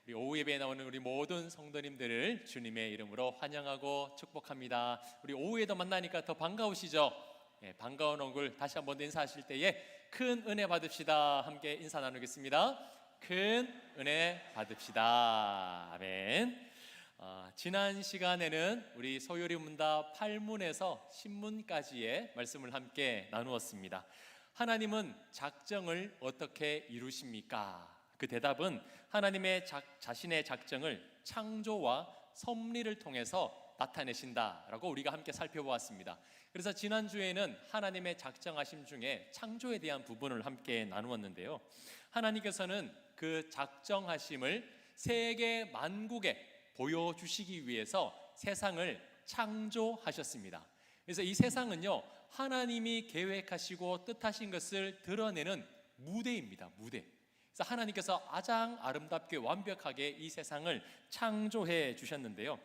우리 오후 예배에 나오는 우리 모든 성도님들을 주님의 이름으로 환영하고 축복합니다. 우리 오후에도 만나니까 더 반가우시죠? 반가운 얼굴 다시 한번 인사하실 때에 큰 은혜 받읍시다. 함께 인사 나누겠습니다. 큰 은혜 받읍시다. 아멘. 지난 시간에는 우리 소요리 문답 8문에서 10문까지의 말씀을 함께 나누었습니다. 하나님은 작정을 어떻게 이루십니까? 그 대답은 하나님의 자신의 작정을 창조와 섭리를 통해서 나타내신다라고 우리가 함께 살펴보았습니다. 그래서 지난주에는 하나님의 작정하심 중에 창조에 대한 부분을 함께 나누었는데요, 하나님께서는 그 작정하심을 세계 만국에 보여주시기 위해서 세상을 창조하셨습니다. 그래서 이 세상은요, 하나님이 계획하시고 뜻하신 것을 드러내는 무대입니다. 무대. 그래서 하나님께서 가장 아름답게 완벽하게 이 세상을 창조해 주셨는데요,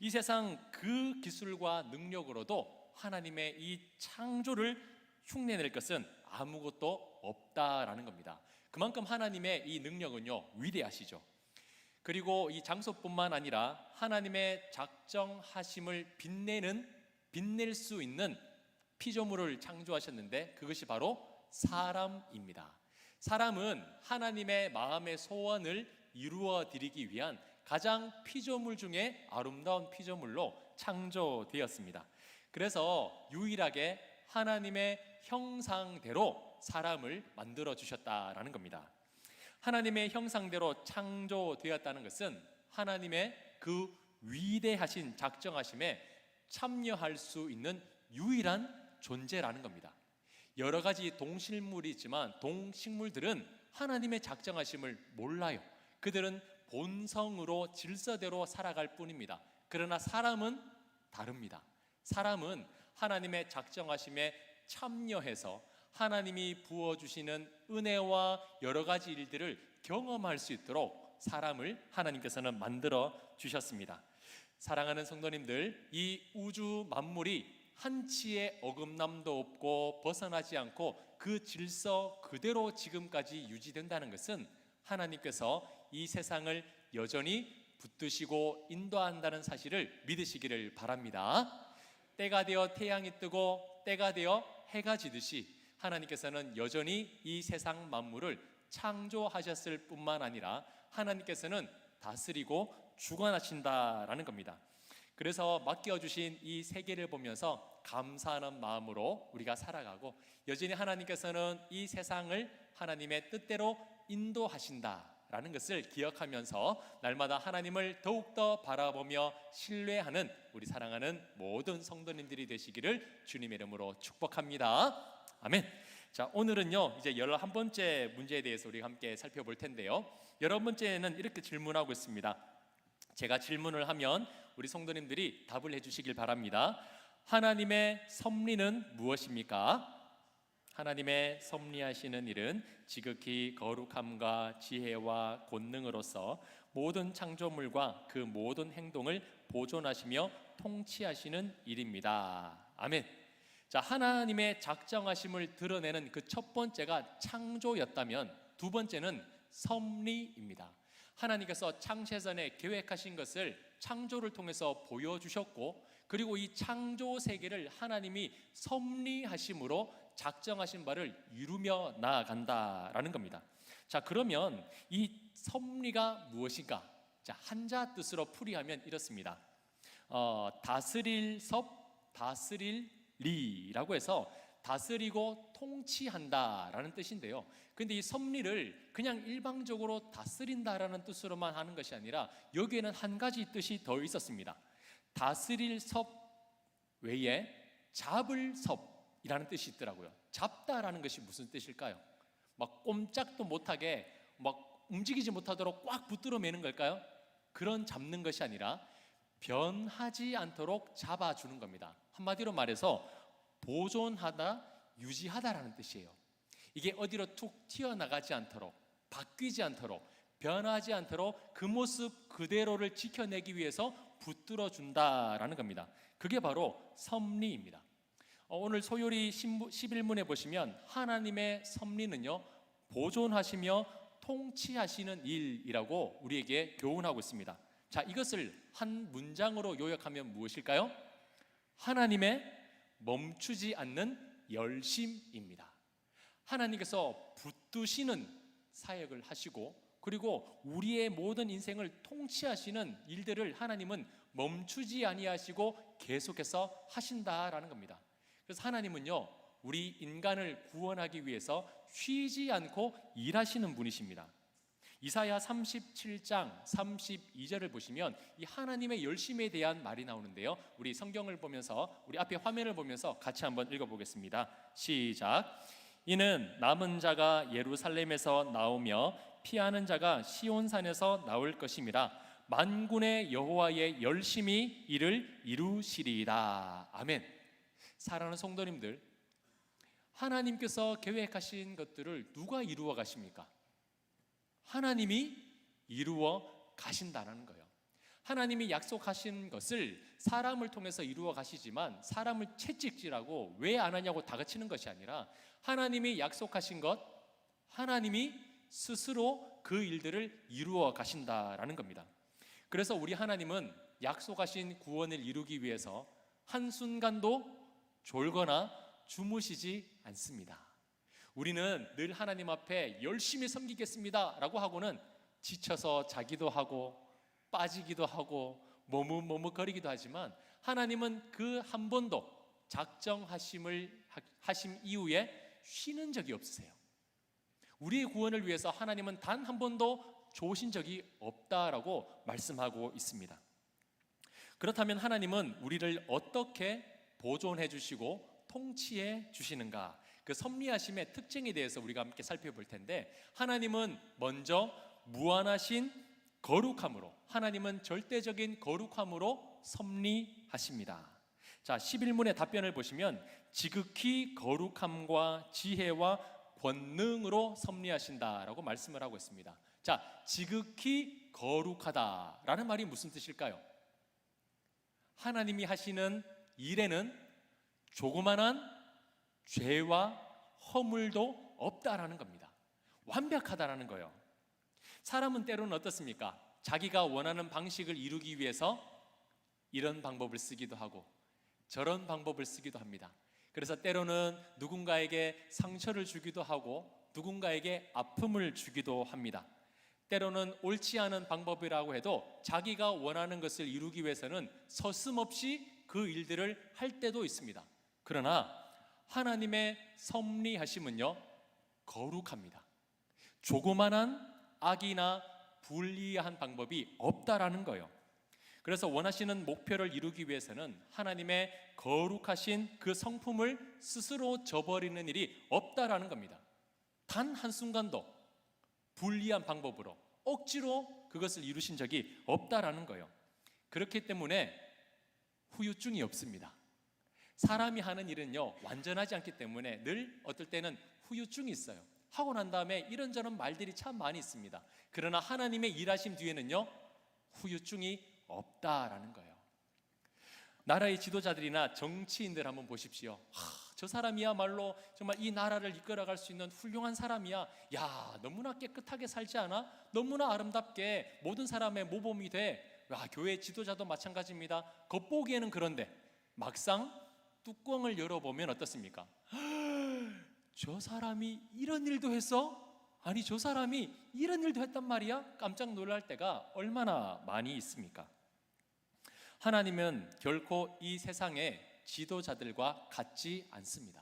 이 세상 그 기술과 능력으로도 하나님의 이 창조를 흉내낼 것은 아무것도 없다라는 겁니다. 그만큼 하나님의 이 능력은요, 위대하시죠. 그리고 이 장소뿐만 아니라 하나님의 작정하심을 빛낼 수 있는 피조물을 창조하셨는데 그것이 바로 사람입니다. 사람은 하나님의 마음의 소원을 이루어 드리기 위한 가장 피조물 중에 아름다운 피조물로 창조되었습니다. 그래서 유일하게 하나님의 형상대로 사람을 만들어 주셨다라는 겁니다. 하나님의 형상대로 창조되었다는 것은 하나님의 그 위대하신 작정하심에 참여할 수 있는 유일한 존재라는 겁니다. 여러 가지 동식물이 있지만 동식물들은 하나님의 작정하심을 몰라요. 그들은 본성으로 질서대로 살아갈 뿐입니다. 그러나 사람은 다릅니다. 사람은 하나님의 작정하심에 참여해서 하나님이 부어주시는 은혜와 여러 가지 일들을 경험할 수 있도록 사람을 하나님께서는 만들어 주셨습니다. 사랑하는 성도님들, 이 우주 만물이 한치의 어긋남도 없고 벗어나지 않고 그 질서 그대로 지금까지 유지된다는 것은 하나님께서 이 세상을 여전히 붙드시고 인도한다는 사실을 믿으시기를 바랍니다. 때가 되어 태양이 뜨고 때가 되어 해가 지듯이 하나님께서는 여전히 이 세상 만물을 창조하셨을 뿐만 아니라 하나님께서는 다스리고 주관하신다라는 겁니다. 그래서 맡겨주신 이 세계를 보면서 감사하는 마음으로 우리가 살아가고, 여전히 하나님께서는 이 세상을 하나님의 뜻대로 인도하신다라는 것을 기억하면서 날마다 하나님을 더욱더 바라보며 신뢰하는 우리 사랑하는 모든 성도님들이 되시기를 주님의 이름으로 축복합니다. 아멘. 자, 오늘은요 이제 11번째 문제에 대해서 우리가 함께 살펴볼 텐데요, 11번째는 이렇게 질문하고 있습니다. 제가 질문을 하면 우리 성도님들이 답을 해주시길 바랍니다. 하나님의 섭리는 무엇입니까? 하나님의 섭리하시는 일은 지극히 거룩함과 지혜와 권능으로서 모든 창조물과 그 모든 행동을 보존하시며 통치하시는 일입니다. 아멘. 자, 하나님의 작정하심을 드러내는 그 첫 번째가 창조였다면 두 번째는 섭리입니다. 하나님께서 창세전에 계획하신 것을 창조를 통해서 보여주셨고, 그리고 이 창조 세계를 하나님이 섭리하심으로 작정하신 바를 이루며 나아간다라는 겁니다. 자, 그러면 이 섭리가 무엇인가? 자, 한자 뜻으로 풀이하면 이렇습니다. 다스릴 섭, 다스릴 리라고 해서 다스리고 통치한다라는 뜻인데요, 근데 이 섭리를 그냥 일방적으로 다스린다라는 뜻으로만 하는 것이 아니라 여기에는 한 가지 뜻이 더 있었습니다. 다스릴 섭 외에 잡을 섭이라는 뜻이 있더라고요. 잡다라는 것이 무슨 뜻일까요? 막 꼼짝도 못하게 막 움직이지 못하도록 꽉 붙들어 매는 걸까요? 그런 잡는 것이 아니라 변하지 않도록 잡아주는 겁니다. 한마디로 말해서 보존하다, 유지하다라는 뜻이에요. 이게 어디로 툭 튀어나가지 않도록, 바뀌지 않도록, 변하지 않도록 그 모습 그대로를 지켜내기 위해서 붙들어 준다라는 겁니다. 그게 바로 섭리입니다. 오늘 소요리 11문에 보시면 하나님의 섭리는요, 보존하시며 통치하시는 일이라고 우리에게 교훈하고 있습니다. 자, 이것을 한 문장으로 요약하면 무엇일까요? 하나님의 멈추지 않는 열심입니다. 하나님께서 붙드시는 사역을 하시고, 그리고 우리의 모든 인생을 통치하시는 일들을 하나님은 멈추지 아니하시고 계속해서 하신다라는 겁니다. 그래서 하나님은요, 우리 인간을 구원하기 위해서 쉬지 않고 일하시는 분이십니다. 이사야 37장 32절을 보시면 이 하나님의 열심에 대한 말이 나오는데요, 우리 성경을 보면서, 우리 앞에 화면을 보면서 같이 한번 읽어보겠습니다. 시작. 이는 남은 자가 예루살렘에서 나오며 피하는 자가 시온산에서 나올 것임이라. 만군의 여호와의 열심히 이를 이루시리이다. 아멘. 사랑하는 성도님들, 하나님께서 계획하신 것들을 누가 이루어 가십니까? 하나님이 이루어 가신다는 거예요. 하나님이 약속하신 것을 사람을 통해서 이루어 가시지만 사람을 채찍질하고 왜 안 하냐고 다그치는 것이 아니라, 하나님이 약속하신 것, 하나님이 스스로 그 일들을 이루어 가신다라는 겁니다. 그래서 우리 하나님은 약속하신 구원을 이루기 위해서 한순간도 졸거나 주무시지 않습니다. 우리는 늘 하나님 앞에 열심히 섬기겠습니다 라고 하고는 지쳐서 자기도 하고 빠지기도 하고 머뭇머뭇거리기도 하지만, 하나님은 그 한 번도 작정하심 이후에 쉬는 적이 없으세요. 우리의 구원을 위해서 하나님은 단 한 번도 좋으신 적이 없다라고 말씀하고 있습니다. 그렇다면 하나님은 우리를 어떻게 보존해 주시고 통치해 주시는가? 그 섭리하심의 특징에 대해서 우리가 함께 살펴볼 텐데, 하나님은 먼저 무한하신 거룩함으로, 하나님은 절대적인 거룩함으로 섭리하십니다. 자, 11문의 답변을 보시면 지극히 거룩함과 지혜와 권능으로 섭리하신다라고 말씀을 하고 있습니다. 자, 지극히 거룩하다라는 말이 무슨 뜻일까요? 하나님이 하시는 일에는 조그만한 죄와 허물도 없다라는 겁니다. 완벽하다라는 거예요. 사람은 때로는 어떻습니까? 자기가 원하는 방식을 이루기 위해서 이런 방법을 쓰기도 하고 저런 방법을 쓰기도 합니다. 그래서 때로는 누군가에게 상처를 주기도 하고 누군가에게 아픔을 주기도 합니다. 때로는 옳지 않은 방법이라고 해도 자기가 원하는 것을 이루기 위해서는 서슴없이 그 일들을 할 때도 있습니다. 그러나 하나님의 섭리하심은요, 거룩합니다. 조그만한 악이나 불리한 방법이 없다라는 거예요. 그래서 원하시는 목표를 이루기 위해서는 하나님의 거룩하신 그 성품을 스스로 저버리는 일이 없다라는 겁니다. 단 한순간도 불리한 방법으로 억지로 그것을 이루신 적이 없다라는 거예요. 그렇기 때문에 후유증이 없습니다. 사람이 하는 일은요, 완전하지 않기 때문에 늘 어떨 때는 후유증이 있어요. 하고 난 다음에 이런저런 말들이 참 많이 있습니다. 그러나 하나님의 일하심 뒤에는요, 후유증이 없다라는 거예요. 나라의 지도자들이나 정치인들 한번 보십시오. 저 사람이야말로 정말 이 나라를 이끌어갈 수 있는 훌륭한 사람이야. 야, 너무나 깨끗하게 살지 않아? 너무나 아름답게 모든 사람의 모범이 돼. 와, 교회 지도자도 마찬가지입니다. 겉보기에는 그런데 막상 뚜껑을 열어보면 어떻습니까? 저 사람이 이런 일도 했어? 아니, 저 사람이 이런 일도 했단 말이야? 깜짝 놀랄 때가 얼마나 많이 있습니까? 하나님은 결코 이 세상의 지도자들과 같지 않습니다.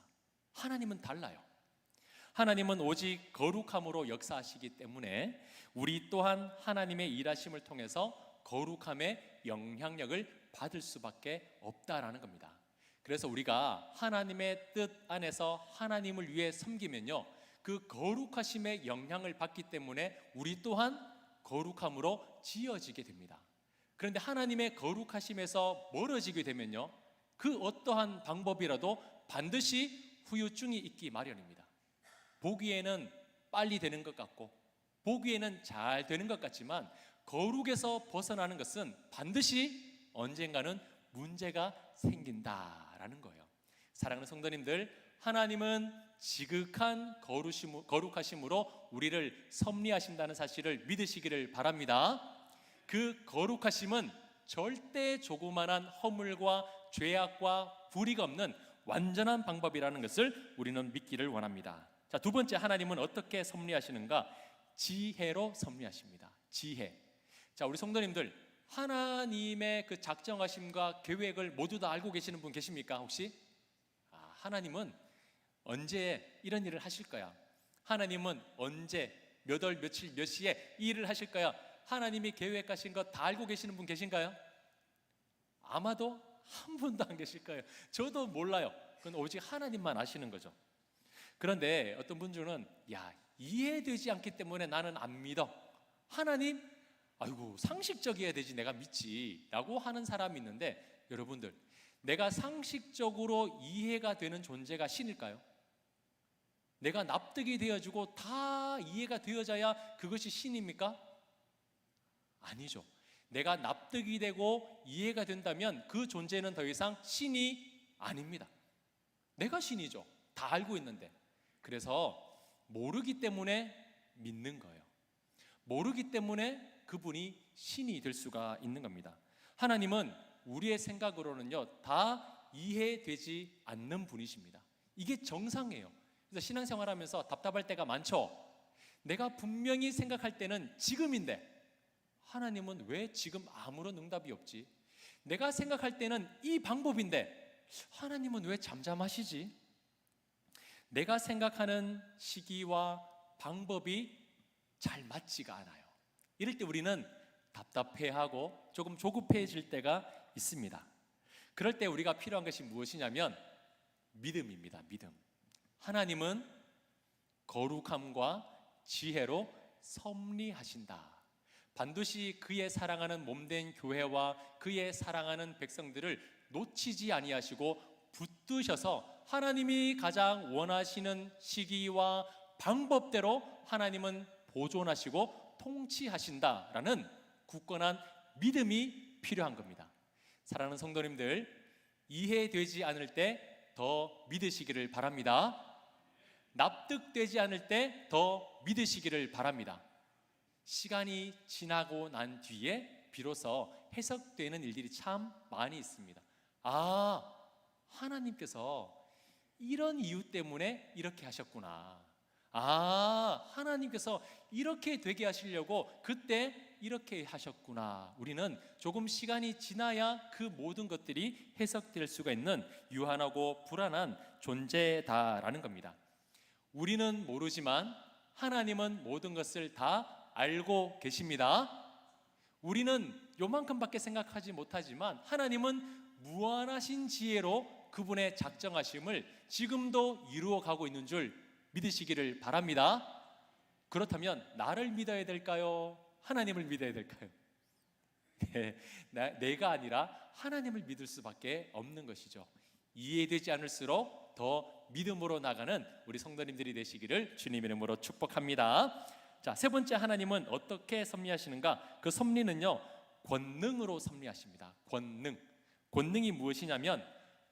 하나님은 달라요. 하나님은 오직 거룩함으로 역사하시기 때문에 우리 또한 하나님의 일하심을 통해서 거룩함의 영향력을 받을 수밖에 없다라는 겁니다. 그래서 우리가 하나님의 뜻 안에서 하나님을 위해 섬기면요, 그 거룩하심의 영향을 받기 때문에 우리 또한 거룩함으로 지어지게 됩니다. 그런데 하나님의 거룩하심에서 멀어지게 되면요, 그 어떠한 방법이라도 반드시 후유증이 있기 마련입니다. 보기에는 빨리 되는 것 같고 보기에는 잘 되는 것 같지만 거룩에서 벗어나는 것은 반드시 언젠가는 문제가 생긴다라는 거예요. 사랑하는 성도님들, 하나님은 지극한 거룩하심으로 우리를 섭리하신다는 사실을 믿으시기를 바랍니다. 그 거룩하심은 절대 조그만한 허물과 죄악과 불의가 없는 완전한 방법이라는 것을 우리는 믿기를 원합니다. 자, 두 번째, 하나님은 어떻게 섭리하시는가? 지혜로 섭리하십니다. 지혜. 자, 우리 성도님들, 하나님의 그 작정하심과 계획을 모두 다 알고 계시는 분 계십니까? 혹시? 하나님은 언제 이런 일을 하실 거야? 하나님은 언제, 몇 월, 며칠, 몇 시에 이 일을 하실 거야? 하나님이 계획하신 거 다 알고 계시는 분 계신가요? 아마도 한 분도 안 계실 거예요. 저도 몰라요. 그건 오직 하나님만 아시는 거죠. 그런데 어떤 분들은 이해되지 않기 때문에 나는 안 믿어. 하나님, 아이고 상식적이어야 되지 내가 믿지 라고 하는 사람이 있는데, 여러분들, 내가 상식적으로 이해가 되는 존재가 신일까요? 내가 납득이 되어지고 다 이해가 되어져야 그것이 신입니까? 아니죠. 내가 납득이 되고 이해가 된다면 그 존재는 더 이상 신이 아닙니다. 내가 신이죠. 다 알고 있는데. 그래서 모르기 때문에 믿는 거예요. 모르기 때문에 그분이 신이 될 수가 있는 겁니다. 하나님은 우리의 생각으로는요, 다 이해되지 않는 분이십니다. 이게 정상이에요. 그래서 신앙생활하면서 답답할 때가 많죠. 내가 분명히 생각할 때는 지금인데 하나님은 왜 지금 아무런 응답이 없지? 내가 생각할 때는 이 방법인데 하나님은 왜 잠잠하시지? 내가 생각하는 시기와 방법이 잘 맞지가 않아요. 이럴 때 우리는 답답해하고 조금 조급해질 때가 있습니다. 그럴 때 우리가 필요한 것이 무엇이냐면 믿음입니다. 믿음. 하나님은 거룩함과 지혜로 섭리하신다. 반드시 그의 사랑하는 몸된 교회와 그의 사랑하는 백성들을 놓치지 아니하시고 붙드셔서 하나님이 가장 원하시는 시기와 방법대로 하나님은 보존하시고 통치하신다라는 굳건한 믿음이 필요한 겁니다. 사랑하는 성도님들, 이해되지 않을 때 더 믿으시기를 바랍니다. 납득되지 않을 때 더 믿으시기를 바랍니다. 시간이 지나고 난 뒤에 비로소 해석되는 일들이 참 많이 있습니다. 하나님께서 이런 이유 때문에 이렇게 하셨구나. 하나님께서 이렇게 되게 하시려고 그때 이렇게 하셨구나. 우리는 조금 시간이 지나야 그 모든 것들이 해석될 수가 있는 유한하고 불안한 존재다라는 겁니다. 우리는 모르지만 하나님은 모든 것을 다 알고 계십니다. 우리는 요만큼밖에 생각하지 못하지만 하나님은 무한하신 지혜로 그분의 작정하심을 지금도 이루어가고 있는 줄 믿으시기를 바랍니다. 그렇다면 나를 믿어야 될까요? 하나님을 믿어야 될까요? 내가 아니라 하나님을 믿을 수밖에 없는 것이죠. 이해되지 않을수록 더 믿음으로 나가는 우리 성도님들이 되시기를 주님의 이름으로 축복합니다. 자, 세 번째, 하나님은 어떻게 섭리하시는가? 그 섭리는요, 권능으로 섭리하십니다. 권능이 무엇이냐면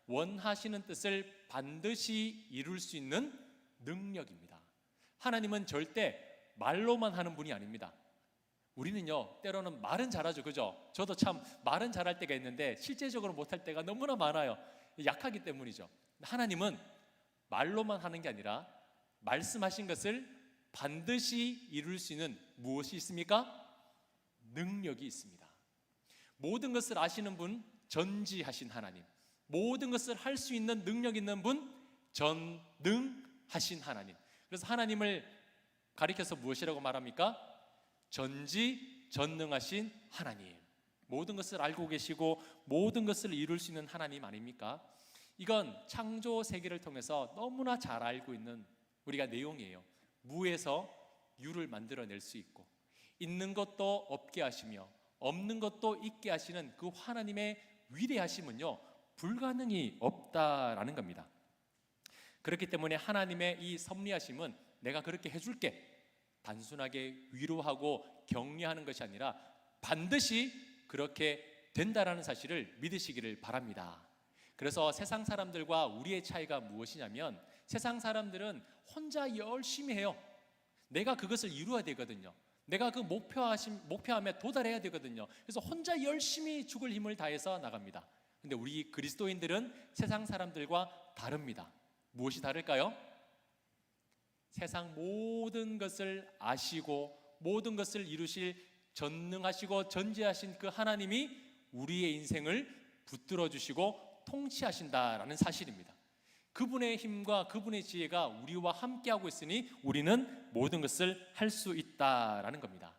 원하시는 뜻을 반드시 이룰 수 있는 능력입니다. 하나님은 절대 말로만 하는 분이 아닙니다. 우리는요, 때로는 말은 잘하죠, 그죠? 저도 참 말은 잘할 때가 있는데 실제적으로 못할 때가 너무나 많아요. 약하기 때문이죠. 하나님은 말로만 하는 게 아니라 말씀하신 것을 반드시 이룰 수 있는 무엇이 있습니까? 능력이 있습니다. 모든 것을 아시는 분, 전지하신 하나님. 모든 것을 할 수 있는 능력 있는 분, 전능하신 하나님. 그래서 하나님을 가리켜서 무엇이라고 말합니까? 전지전능하신 하나님. 모든 것을 알고 계시고 모든 것을 이룰 수 있는 하나님 아닙니까? 이건 창조 세계를 통해서 너무나 잘 알고 있는 우리가 내용이에요. 무에서 유를 만들어낼 수 있고 있는 것도 없게 하시며 없는 것도 있게 하시는 그 하나님의 위대하심은요, 불가능이 없다라는 겁니다. 그렇기 때문에 하나님의 이 섭리하심은 내가 그렇게 해줄게, 단순하게 위로하고 격려하는 것이 아니라 반드시 그렇게 된다라는 사실을 믿으시기를 바랍니다. 그래서 세상 사람들과 우리의 차이가 무엇이냐면 세상 사람들은 혼자 열심히 해요. 내가 그것을 이루어야 되거든요. 내가 그 목표함에 도달해야 되거든요. 그래서 혼자 열심히 죽을 힘을 다해서 나갑니다. 근데 우리 그리스도인들은 세상 사람들과 다릅니다. 무엇이 다를까요? 세상 모든 것을 아시고 모든 것을 이루실 전능하시고 전지하신 그 하나님이 우리의 인생을 붙들어 주시고 통치하신다라는 사실입니다. 그분의 힘과 그분의 지혜가 우리와 함께하고 있으니 우리는 모든 것을 할 수 있다라는 겁니다.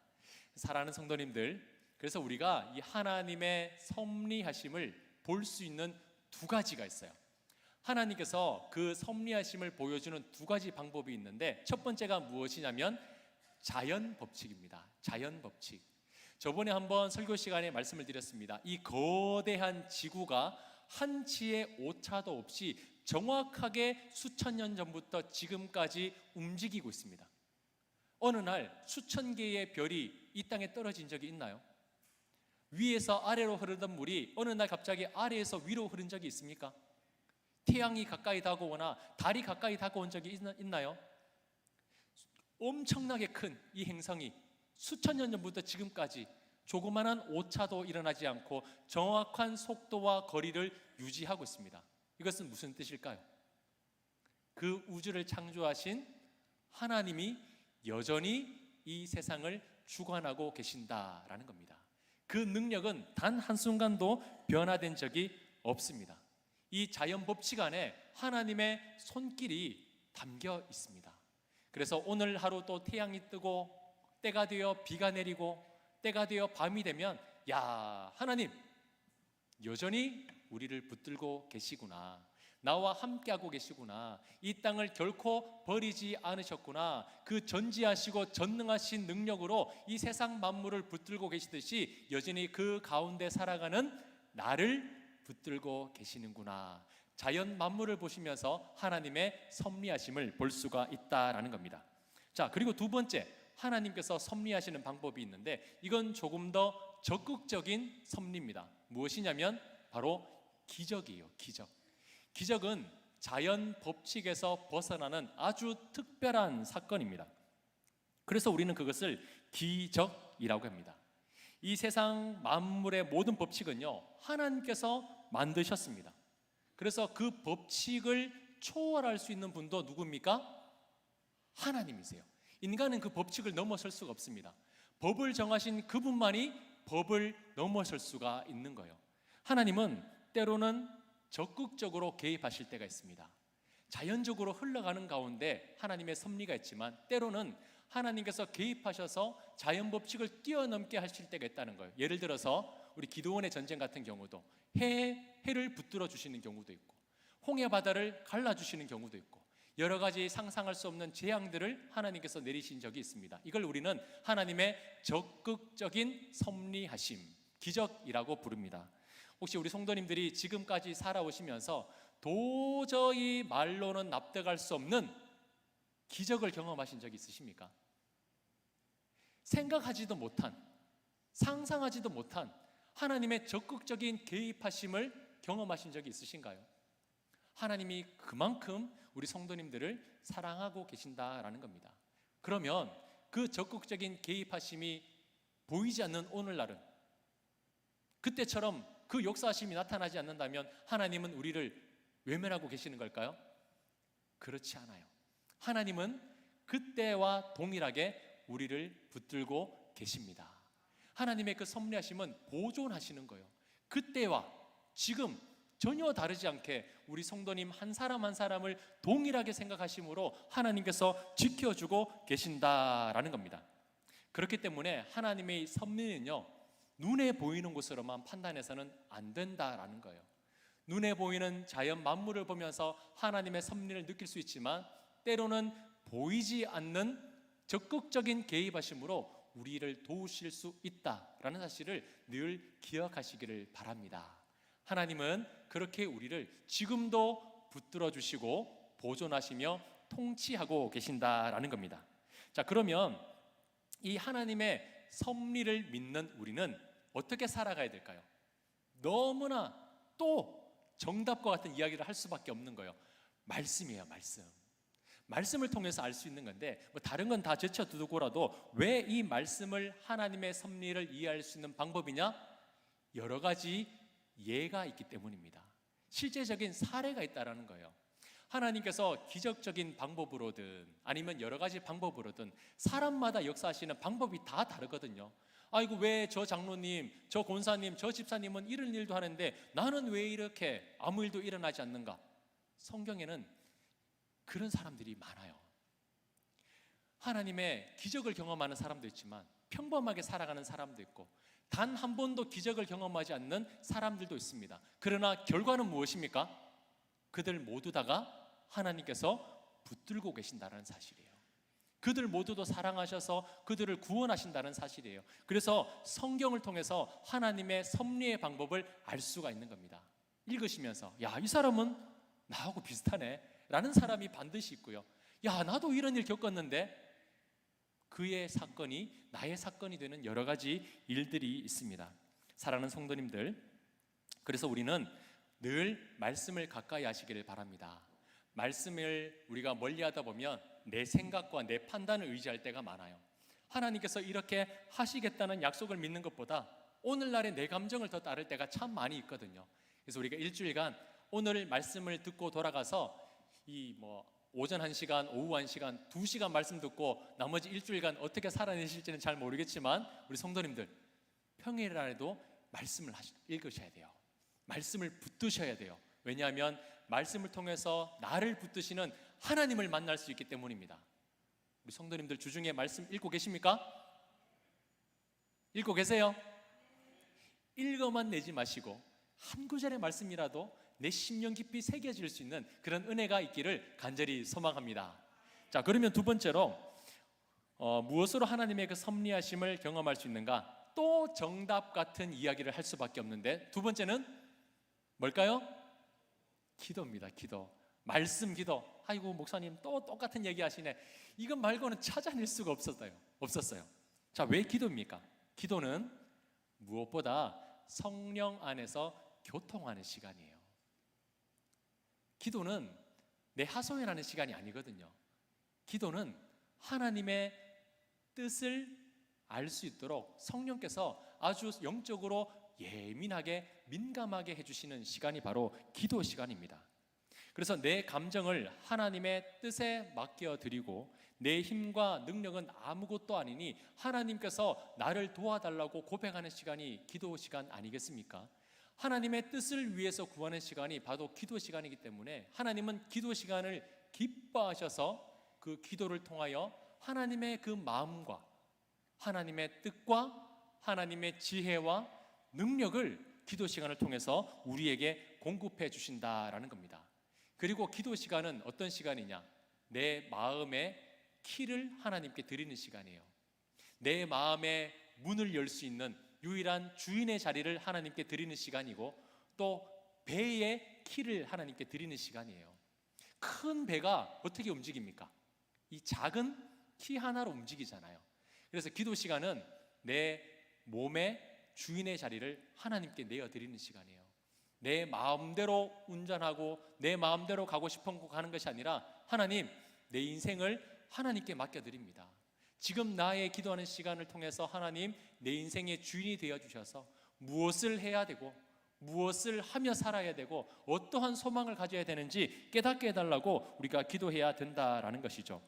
사랑하는 성도님들, 그래서 우리가 이 하나님의 섭리하심을 볼 수 있는 두 가지가 있어요. 하나님께서 그 섭리하심을 보여주는 두 가지 방법이 있는데, 첫 번째가 무엇이냐면 자연 법칙입니다. 자연 법칙. 저번에 한번 설교 시간에 말씀을 드렸습니다. 이 거대한 지구가 한치의 오차도 없이 정확하게 수천 년 전부터 지금까지 움직이고 있습니다. 어느 날 수천 개의 별이 이 땅에 떨어진 적이 있나요? 위에서 아래로 흐르던 물이 어느 날 갑자기 아래에서 위로 흐른 적이 있습니까? 태양이 가까이 다가오거나 달이 가까이 다가온 적이 있나요? 엄청나게 큰 이 행성이 수천 년 전부터 지금까지 조그만한 오차도 일어나지 않고 정확한 속도와 거리를 유지하고 있습니다. 이것은 무슨 뜻일까요? 그 우주를 창조하신 하나님이 여전히 이 세상을 주관하고 계신다라는 겁니다. 그 능력은 단 한순간도 변화된 적이 없습니다. 이 자연 법칙 안에 하나님의 손길이 담겨 있습니다. 그래서 오늘 하루 또 태양이 뜨고 때가 되어 비가 내리고 때가 되어 밤이 되면, 야, 하나님 여전히 우리를 붙들고 계시구나, 나와 함께하고 계시구나, 이 땅을 결코 버리지 않으셨구나, 그 전지하시고 전능하신 능력으로 이 세상 만물을 붙들고 계시듯이 여전히 그 가운데 살아가는 나를 붙들고 계시는구나, 자연 만물을 보시면서 하나님의 섭리하심을 볼 수가 있다라는 겁니다. 자, 그리고 두 번째, 하나님께서 섭리하시는 방법이 있는데 이건 조금 더 적극적인 섭리입니다. 무엇이냐면 바로 기적이에요. 기적. 기적은 자연 법칙에서 벗어나는 아주 특별한 사건입니다. 그래서 우리는 그것을 기적이라고 합니다. 이 세상 만물의 모든 법칙은요, 하나님께서 만드셨습니다. 그래서 그 법칙을 초월할 수 있는 분도 누굽니까? 하나님이세요. 인간은 그 법칙을 넘어설 수가 없습니다. 법을 정하신 그분만이 법을 넘어설 수가 있는 거예요. 하나님은 때로는 적극적으로 개입하실 때가 있습니다. 자연적으로 흘러가는 가운데 하나님의 섭리가 있지만 때로는 하나님께서 개입하셔서 자연 법칙을 뛰어넘게 하실 때가 있다는 거예요. 예를 들어서 우리 기드온의 전쟁 같은 경우도 해를 붙들어 주시는 경우도 있고, 홍해 바다를 갈라주시는 경우도 있고, 여러 가지 상상할 수 없는 재앙들을 하나님께서 내리신 적이 있습니다. 이걸 우리는 하나님의 적극적인 섭리하심, 기적이라고 부릅니다. 혹시 우리 성도님들이 지금까지 살아오시면서 도저히 말로는 납득할 수 없는 기적을 경험하신 적이 있으십니까? 생각하지도 못한, 상상하지도 못한 하나님의 적극적인 개입하심을 경험하신 적이 있으신가요? 하나님이 그만큼 우리 성도님들을 사랑하고 계신다라는 겁니다. 그러면 그 적극적인 개입하심이 보이지 않는 오늘날은, 그때처럼 그 역사하심이 나타나지 않는다면 하나님은 우리를 외면하고 계시는 걸까요? 그렇지 않아요. 하나님은 그때와 동일하게 우리를 붙들고 계십니다. 하나님의 그 섭리하심은 보존하시는 거예요. 그때와 지금 전혀 다르지 않게 우리 성도님 한 사람 한 사람을 동일하게 생각하심으로 하나님께서 지켜주고 계신다라는 겁니다. 그렇기 때문에 하나님의 섭리는요, 눈에 보이는 것으로만 판단해서는 안 된다라는 거예요. 눈에 보이는 자연 만물을 보면서 하나님의 섭리를 느낄 수 있지만 때로는 보이지 않는 적극적인 개입하심으로 우리를 도우실 수 있다라는 사실을 늘 기억하시기를 바랍니다. 하나님은 그렇게 우리를 지금도 붙들어 주시고 보존하시며 통치하고 계신다라는 겁니다. 자, 그러면 이 하나님의 섭리를 믿는 우리는 어떻게 살아가야 될까요? 너무나 또 정답과 같은 이야기를 할 수밖에 없는 거예요. 말씀이에요, 말씀. 말씀을 통해서 알 수 있는 건데 뭐 다른 건 다 제쳐두고라도 왜 이 말씀을 하나님의 섭리를 이해할 수 있는 방법이냐? 여러 가지 예가 있기 때문입니다. 실제적인 사례가 있다라는 거예요. 하나님께서 기적적인 방법으로든 아니면 여러 가지 방법으로든 사람마다 역사하시는 방법이 다 다르거든요. 아이고 왜 저 장로님, 저 권사님, 저 집사님은 이런 일도 하는데 나는 왜 이렇게 아무 일도 일어나지 않는가? 성경에는 그런 사람들이 많아요. 하나님의 기적을 경험하는 사람도 있지만 평범하게 살아가는 사람도 있고 단 한 번도 기적을 경험하지 않는 사람들도 있습니다. 그러나 결과는 무엇입니까? 그들 모두 다가 하나님께서 붙들고 계신다는 사실이에요. 그들 모두도 사랑하셔서 그들을 구원하신다는 사실이에요. 그래서 성경을 통해서 하나님의 섭리의 방법을 알 수가 있는 겁니다. 읽으시면서 야, 이 사람은 나하고 비슷하네 라는 사람이 반드시 있고요. 야, 나도 이런 일 겪었는데 그의 사건이 나의 사건이 되는 여러 가지 일들이 있습니다. 사랑하는 성도님들, 그래서 우리는 늘 말씀을 가까이 하시기를 바랍니다. 말씀을 우리가 멀리 하다 보면 내 생각과 내 판단을 의지할 때가 많아요. 하나님께서 이렇게 하시겠다는 약속을 믿는 것보다 오늘날의 내 감정을 더 따를 때가 참 많이 있거든요. 그래서 우리가 일주일간 오늘 말씀을 듣고 돌아가서 오전 1시간, 오후 1시간, 2시간 말씀 듣고 나머지 일주일간 어떻게 살아내실지는 잘 모르겠지만 우리 성도님들 평일날에도 말씀을 읽으셔야 돼요. 말씀을 붙드셔야 돼요. 왜냐하면 말씀을 통해서 나를 붙드시는 하나님을 만날 수 있기 때문입니다. 우리 성도님들 주중에 말씀 읽고 계십니까? 읽고 계세요? 읽어만 내지 마시고 한 구절의 말씀이라도 내 심령 깊이 새겨질 수 있는 그런 은혜가 있기를 간절히 소망합니다. 자, 그러면 두 번째로 무엇으로 하나님의 그 섭리하심을 경험할 수 있는가? 또 정답 같은 이야기를 할 수밖에 없는데 두 번째는 뭘까요? 기도입니다. 기도. 말씀 기도. 아이고 목사님 또 똑같은 얘기 하시네. 이것 말고는 찾아낼 수가 없었어요. 자, 왜 기도입니까? 기도는 무엇보다 성령 안에서 교통하는 시간이에요. 기도는 내 하소연하는 시간이 아니거든요. 기도는 하나님의 뜻을 알 수 있도록 성령께서 아주 영적으로 예민하게 민감하게 해주시는 시간이 바로 기도 시간입니다. 그래서 내 감정을 하나님의 뜻에 맡겨드리고 내 힘과 능력은 아무것도 아니니 하나님께서 나를 도와달라고 고백하는 시간이 기도 시간 아니겠습니까? 하나님의 뜻을 위해서 구하는 시간이 바로 기도 시간이기 때문에 하나님은 기도 시간을 기뻐하셔서 그 기도를 통하여 하나님의 그 마음과 하나님의 뜻과 하나님의 지혜와 능력을 기도 시간을 통해서 우리에게 공급해 주신다라는 겁니다. 그리고 기도 시간은 어떤 시간이냐? 내 마음의 키를 하나님께 드리는 시간이에요. 내 마음의 문을 열 수 있는 유일한 주인의 자리를 하나님께 드리는 시간이고 또 배의 키를 하나님께 드리는 시간이에요. 큰 배가 어떻게 움직입니까? 이 작은 키 하나로 움직이잖아요. 그래서 기도 시간은 내 몸의 주인의 자리를 하나님께 내어드리는 시간이에요. 내 마음대로 운전하고 내 마음대로 가고 싶은 곳 가는 것이 아니라 하나님, 내 인생을 하나님께 맡겨드립니다. 지금 나의 기도하는 시간을 통해서 하나님, 내 인생의 주인이 되어주셔서 무엇을 해야 되고 무엇을 하며 살아야 되고 어떠한 소망을 가져야 되는지 깨닫게 해달라고 우리가 기도해야 된다라는 것이죠.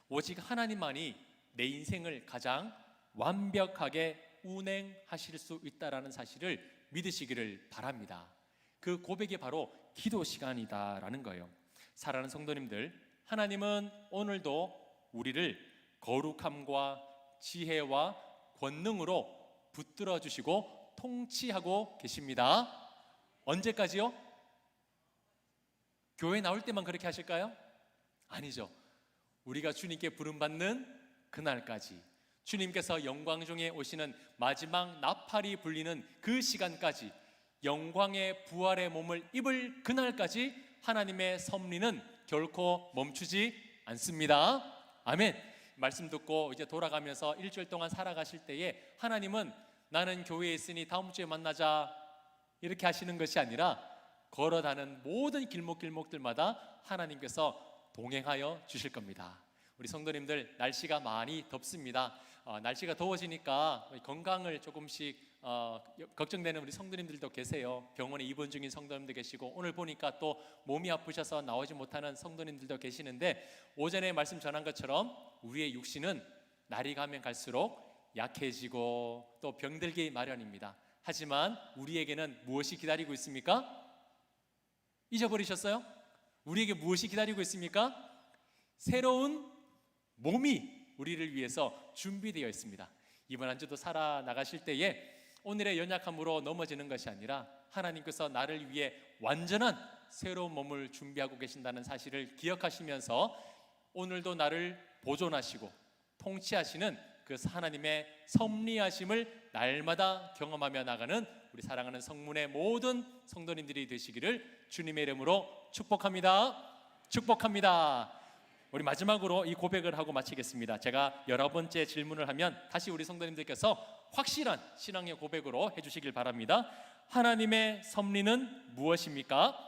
오직 하나님만이 내 인생을 가장 완벽하게 운행하실 수 있다라는 사실을 믿으시기를 바랍니다. 그 고백이 바로 기도 시간이다라는 거예요. 사랑하는 성도님들, 하나님은 오늘도 우리를 거룩함과 지혜와 권능으로 붙들어 주시고 통치하고 계십니다. 언제까지요? 교회 나올 때만 그렇게 하실까요? 아니죠. 우리가 주님께 부름받는 그날까지, 주님께서 영광 중에 오시는 마지막 나팔이 불리는 그 시간까지, 영광의 부활의 몸을 입을 그날까지 하나님의 섭리는 결코 멈추지 않습니다. 아멘. 말씀 듣고 이제 돌아가면서 일주일 동안 살아가실 때에 하나님은 나는 교회에 있으니 다음 주에 만나자 이렇게 하시는 것이 아니라 걸어가는 모든 길목길목들마다 하나님께서 동행하여 주실 겁니다. 우리 성도님들, 날씨가 많이 덥습니다. 날씨가 더워지니까 건강을 조금씩 걱정되는 우리 성도님들도 계세요. 병원에 입원 중인 성도님도 계시고, 오늘 보니까 또 몸이 아프셔서 나오지 못하는 성도님들도 계시는데, 오전에 말씀 전한 것처럼 우리의 육신은 날이 가면 갈수록 약해지고 또 병들기 마련입니다. 하지만 우리에게는 무엇이 기다리고 있습니까? 잊어버리셨어요? 우리에게 무엇이 기다리고 있습니까? 새로운 몸이 우리를 위해서 준비되어 있습니다. 이번 한 주도 살아나가실 때에 오늘의 연약함으로 넘어지는 것이 아니라 하나님께서 나를 위해 완전한 새로운 몸을 준비하고 계신다는 사실을 기억하시면서 오늘도 나를 보존하시고 통치하시는 그 하나님의 섭리하심을 날마다 경험하며 나가는 우리 사랑하는 성문의 모든 성도님들이 되시기를 주님의 이름으로 축복합니다. 축복합니다. 우리 마지막으로 이 고백을 하고 마치겠습니다. 제가 11번째 질문을 하면 다시 우리 성도님들께서 확실한 신앙의 고백으로 해주시길 바랍니다. 하나님의 섭리는 무엇입니까?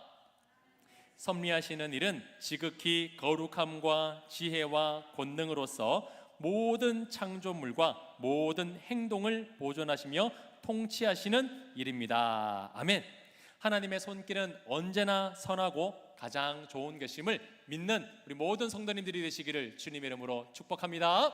섭리하시는 일은 지극히 거룩함과 지혜와 권능으로서 모든 창조물과 모든 행동을 보존하시며 통치하시는 일입니다. 아멘. 하나님의 손길은 언제나 선하고 가장 좋은 것임을 믿는 우리 모든 성도님들이 되시기를 주님의 이름으로 축복합니다.